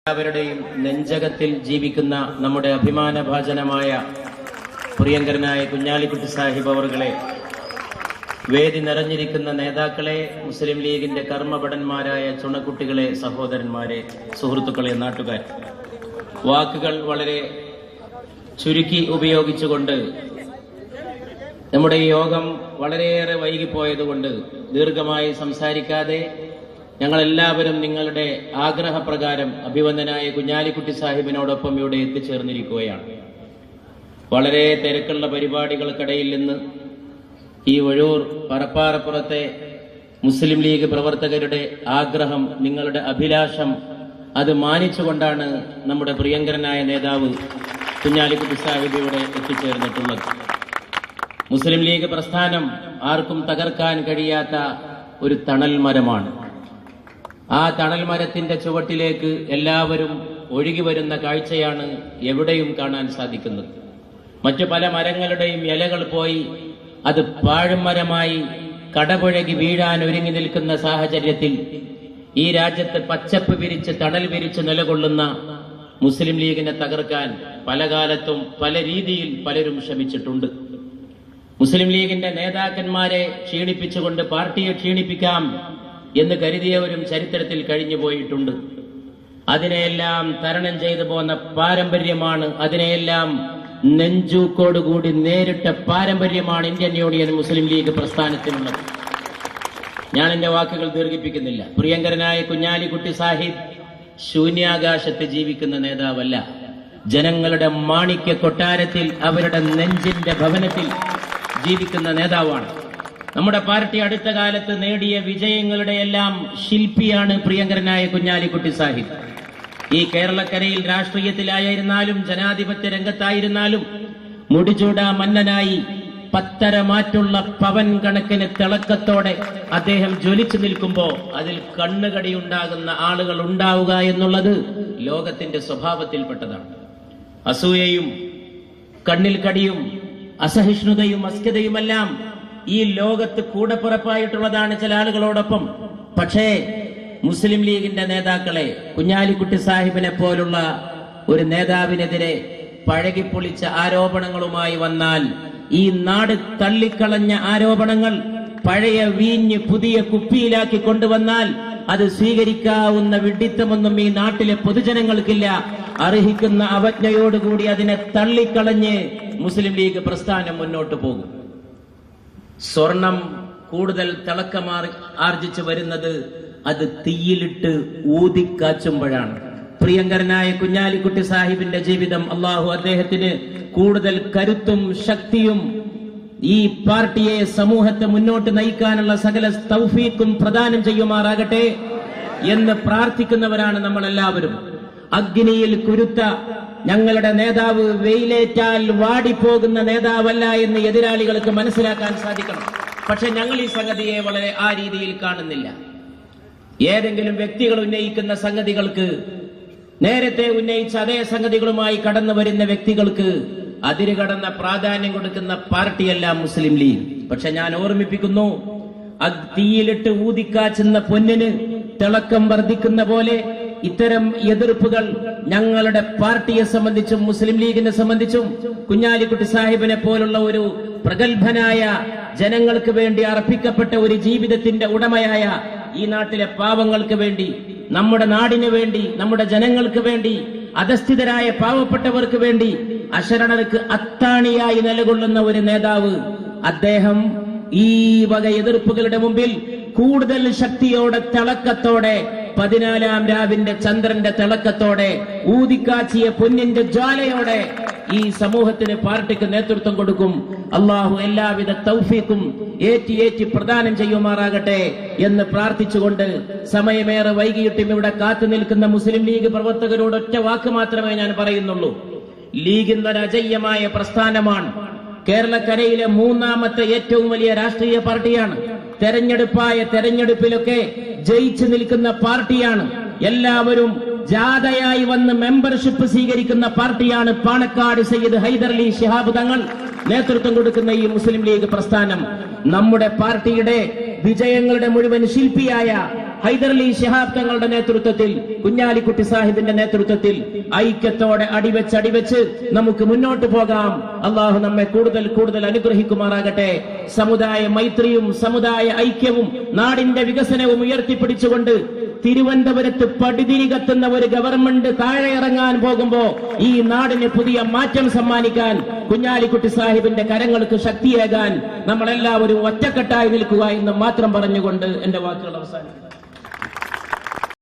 എല്ലാവരുടെയും നെഞ്ചകത്തിൽ ജീവിക്കുന്ന നമ്മുടെ അഭിമാനഭാജനമായ പ്രിയങ്കരനായ കുഞ്ഞാലിക്കുട്ടി സാഹിബ് അവറുകളെ, വേദി നിറഞ്ഞിരിക്കുന്ന നേതാക്കളെ, മുസ്ലിം ലീഗിന്റെ കർമ്മഭടന്മാരായ ചുണക്കുട്ടികളെ, സഹോദരന്മാരെ, സുഹൃത്തുക്കളെ, നാട്ടുകാർ, വാക്കുകൾ വളരെ ചുരുക്കി ഉപയോഗിച്ചുകൊണ്ട് നമ്മുടെ ഈ യോഗം വളരെയേറെ വൈകിപ്പോയതുകൊണ്ട് ദീർഘമായി സംസാരിക്കാതെ ഞങ്ങളെല്ലാവരും നിങ്ങളുടെ ആഗ്രഹപ്രകാരം അഭിവന്ദനായ കുഞ്ഞാലിക്കുട്ടി സാഹിബിനോടൊപ്പം ഇവിടെ എത്തിച്ചേർന്നിരിക്കുകയാണ്. വളരെ തിരക്കുള്ള പരിപാടികൾക്കിടയിൽ നിന്ന് ഈ വഴൂർ പറപ്പാറപ്പുറത്തെ മുസ്ലിം ലീഗ് പ്രവർത്തകരുടെ ആഗ്രഹം, നിങ്ങളുടെ അഭിലാഷം, അത് മാനിച്ചുകൊണ്ടാണ് നമ്മുടെ പ്രിയങ്കരനായ നേതാവ് കുഞ്ഞാലിക്കുട്ടി സാഹിബ് ഇവിടെ എത്തിച്ചേർന്നിട്ടുള്ളത്. മുസ്ലിം ലീഗ് പ്രസ്ഥാനം ആർക്കും തകർക്കാൻ കഴിയാത്ത ഒരു തണൽ മരമാണ്. ആ തണൽ മരത്തിന്റെ ചുവട്ടിലേക്ക് എല്ലാവരും ഒഴുകി വരുന്ന കാഴ്ചയാണ് എവിടെയും കാണാൻ സാധിക്കുന്നത്. മറ്റു പല മരങ്ങളുടെയും ഇലകൾ പോയി അത് പാഴ്മരമായി കടപുഴകി വീഴാൻ ഒരുങ്ങി നിൽക്കുന്ന സാഹചര്യത്തിൽ ഈ രാജ്യത്ത് പച്ചപ്പ് വിരിച്ച് തണൽ വിരിച്ച് നിലകൊള്ളുന്ന മുസ്ലിം ലീഗിനെ തകർക്കാൻ പല കാലത്തും പല രീതിയിൽ പലരും ശ്രമിച്ചിട്ടുണ്ട്. മുസ്ലിം ലീഗിന്റെ നേതാക്കന്മാരെ ക്ഷീണിപ്പിച്ചുകൊണ്ട് പാർട്ടിയെ ക്ഷീണിപ്പിക്കാം എന്ന് കരുതിയവരും ചരിത്രത്തിൽ കഴിഞ്ഞുപോയിട്ടുണ്ട്. അതിനെയെല്ലാം തരണം ചെയ്തു പോന്ന പാരമ്പര്യമാണ്, അതിനെയെല്ലാം നെഞ്ചൂക്കോടുകൂടി നേരിട്ട പാരമ്പര്യമാണ് ഇന്ത്യൻ യൂണിയൻ മുസ്ലിം ലീഗ് പ്രസ്ഥാനത്തിനുള്ളത്. ഞാൻ എന്റെ വാക്കുകൾ ദീർഘിപ്പിക്കുന്നില്ല. പ്രിയങ്കരനായ കുഞ്ഞാലിക്കുട്ടി സാഹിബ് ശൂന്യാകാശത്ത് ജീവിക്കുന്ന നേതാവല്ല. ജനങ്ങളുടെ മാണിക്യ കൊട്ടാരത്തിൽ, അവരുടെ നെഞ്ചിന്റെ ഭവനത്തിൽ ജീവിക്കുന്ന നേതാവാണ്. നമ്മുടെ പാർട്ടി അടുത്ത കാലത്ത് നേടിയ വിജയങ്ങളുടെ എല്ലാം ശില്പിയാണ് പ്രിയങ്കരനായ കുഞ്ഞാലിക്കുട്ടി സാഹിബ്. ഈ കേരളക്കരയിൽ രാഷ്ട്രീയത്തിലായിരുന്നാലും ജനാധിപത്യ രംഗത്തായിരുന്നാലും മുടിചൂടാ മന്നനായി പത്തരമാറ്റുള്ള പവൻ കണക്കിന് തിളക്കത്തോടെ അദ്ദേഹം ജ്വലിച്ചു നിൽക്കുമ്പോ അതിൽ കണ്ണുകടിയുണ്ടാകുന്ന ആളുകൾ ഉണ്ടാവുക എന്നുള്ളത് ലോകത്തിന്റെ സ്വഭാവത്തിൽപ്പെട്ടതാണ്. അസൂയയും കണ്ണിൽ കടിയും അസഹിഷ്ണുതയും അസ്കതയുമെല്ലാം ഈ ലോകത്ത് കൂടപ്പിറപ്പായിട്ടുള്ളതാണ് ചില ആളുകളോടൊപ്പം. പക്ഷേ മുസ്ലിം ലീഗിന്റെ നേതാക്കളെ, കുഞ്ഞാലിക്കുട്ടി സാഹിബിനെ പോലുള്ള ഒരു നേതാവിനെതിരെ പഴകിപ്പൊളിച്ച ആരോപണങ്ങളുമായി വന്നാൽ, ഈ നാട് തള്ളിക്കളഞ്ഞ ആരോപണങ്ങൾ പഴയ വീഞ്ഞ് പുതിയ കുപ്പിയിലാക്കി കൊണ്ടുവന്നാൽ അത് സ്വീകരിക്കാവുന്ന വിഡ്ഢിത്തമൊന്നും ഈ നാട്ടിലെ പൊതുജനങ്ങൾക്കില്ല. അർഹിക്കുന്ന അവജ്ഞയോടുകൂടി അതിനെ തള്ളിക്കളഞ്ഞ് മുസ്ലിം ലീഗ് പ്രസ്ഥാനം മുന്നോട്ട് പോകും. സ്വർണം കൂടുതൽ തിളക്കമാർജിച്ചു വരുന്നത് അത് തീയിലിട്ട് ഊതിക്കാച്ചുമ്പോഴാണ്. പ്രിയങ്കരനായ കുഞ്ഞാലിക്കുട്ടി സാഹിബിന്റെ ജീവിതം, അള്ളാഹു അദ്ദേഹത്തിന് കൂടുതൽ കരുത്തും ശക്തിയും ഈ പാർട്ടിയെ, സമൂഹത്തെ മുന്നോട്ട് നയിക്കാനുള്ള സകല തൗഫീഖും പ്രദാനം ചെയ്യുമാറാകട്ടെ എന്ന് പ്രാർത്ഥിക്കുന്നവരാണ് നമ്മളെല്ലാവരും. അഗ്നിയിൽ കുരുത്ത ഞങ്ങളുടെ നേതാവ് വെയിലേറ്റാൽ വാടിപ്പോകുന്ന നേതാവല്ല എന്ന് എതിരാളികൾക്ക് മനസ്സിലാക്കാൻ സാധിക്കണം. പക്ഷെ ഞങ്ങൾ ഈ സംഗതിയെ വളരെ ആ രീതിയിൽ കാണുന്നില്ല. ഏതെങ്കിലും വ്യക്തികൾ ഉന്നയിക്കുന്ന സംഗതികൾക്ക്, നേരത്തെ ഉന്നയിച്ച അതേ സംഗതികളുമായി കടന്നു വരുന്ന വ്യക്തികൾക്ക് അതിരുകടന്ന പ്രാധാന്യം കൊടുക്കുന്ന പാർട്ടിയല്ല മുസ്ലിം ലീഗ്. പക്ഷെ ഞാൻ ഓർമ്മിപ്പിക്കുന്നു, തീയിലിട്ട് ഊതിക്കാച്ചുന്ന പൊന്നിന് തിളക്കം വർദ്ധിക്കുന്ന പോലെ ഇത്തരം എതിർപ്പുകൾ ഞങ്ങളുടെ പാർട്ടിയെ സംബന്ധിച്ചും മുസ്ലിം ലീഗിനെ സംബന്ധിച്ചും കുഞ്ഞാലിക്കുട്ടി സാഹിബിനെ പോലുള്ള ഒരു പ്രഗത്ഭനായ, ജനങ്ങൾക്ക് വേണ്ടി അർപ്പിക്കപ്പെട്ട ഒരു ജീവിതത്തിന്റെ ഉടമയായ, ഈ നാട്ടിലെ പാവങ്ങൾക്ക് വേണ്ടി, നമ്മുടെ നാടിനു വേണ്ടി, നമ്മുടെ ജനങ്ങൾക്ക് വേണ്ടി, അധസ്ഥിതരായ പാവപ്പെട്ടവർക്ക് വേണ്ടി, അശരണർക്ക് അത്താണിയായി നിലകൊള്ളുന്ന ഒരു നേതാവ്, അദ്ദേഹം ഈ വക എതിർപ്പുകളുടെ മുമ്പിൽ കൂടുതൽ ശക്തിയോടെ, തിളക്കത്തോടെ, 14-ാം രാവിന്റെ ചന്ദ്രന്റെ തിളക്കത്തോടെ, ഊതിക്കാച്ചിയ പൊന്നിന്റെ ജ്വാലയോടെ ഈ സമൂഹത്തിന്, പാർട്ടിക്ക് നേതൃത്വം കൊടുക്കും. അള്ളാഹു എല്ലാവിധ തൗഫീഖും ഏറ്റി പ്രദാനം ചെയ്യുമാറാകട്ടെ എന്ന് പ്രാർത്ഥിച്ചുകൊണ്ട്, സമയമേറെ വൈകിയിട്ടും ഇവിടെ കാത്തു നിൽക്കുന്ന മുസ്ലിം ലീഗ് പ്രവർത്തകരോട് ഒറ്റ വാക്ക് മാത്രമേ ഞാൻ പറയുന്നുള്ളൂ. ലീഗ് എന്നൊരു അജയ്യമായ പ്രസ്ഥാനമാണ്. കേരളക്കരയിലെ 3ാമത്തെ ഏറ്റവും വലിയ രാഷ്ട്രീയ പാർട്ടിയാണ്. തെരഞ്ഞെടുപ്പിലൊക്കെ ജയിച്ചു നിൽക്കുന്ന പാർട്ടിയാണ്. എല്ലാവരും ജാഥയായി വന്ന് മെമ്പർഷിപ്പ് സ്വീകരിക്കുന്ന പാർട്ടിയാണ്. പാണക്കാട് സയ്യിദ് ഹൈദരലി ശിഹാബ് തങ്ങൾ നേതൃത്വം കൊടുക്കുന്ന ഈ മുസ്ലിം ലീഗ് പ്രസ്ഥാനം നമ്മുടെ പാർട്ടിയുടെ വിജയങ്ങളുടെ മുഴുവൻ ശില്പിയായ ഹൈദരലി ശിഹാബ് തങ്ങളുടെ നേതൃത്വത്തിൽ, കുഞ്ഞാലിക്കുട്ടി സാഹിബിന്റെ നേതൃത്വത്തിൽ ഐക്യത്തോടെ അടിവെച്ച് നമുക്ക് മുന്നോട്ട് പോകാം. അള്ളാഹു നമ്മെ കൂടുതൽ കൂടുതൽ അനുഗ്രഹിക്കുമാറാകട്ടെ. സമുദായ മൈത്രിയും സമുദായ ഐക്യവും നാടിന്റെ വികസനവും ഉയർത്തിപ്പിടിച്ചുകൊണ്ട് തിരുവനന്തപുരത്ത് പടിതിരി കത്തുന്ന ഒരു ഗവൺമെന്റ് താഴെ ഇറങ്ങാൻ പോകുമ്പോ ഈ നാടിന് പുതിയ മാറ്റം സമ്മാനിക്കാൻ, കുഞ്ഞാലിക്കുട്ടി സാഹിബിന്റെ കരങ്ങൾക്ക് ശക്തിയേകാൻ നമ്മളെല്ലാവരും ഒറ്റക്കെട്ടായി നിൽക്കുക എന്ന് മാത്രം പറഞ്ഞുകൊണ്ട് എന്റെ വാക്കുകൾ അവസാനിക്കും.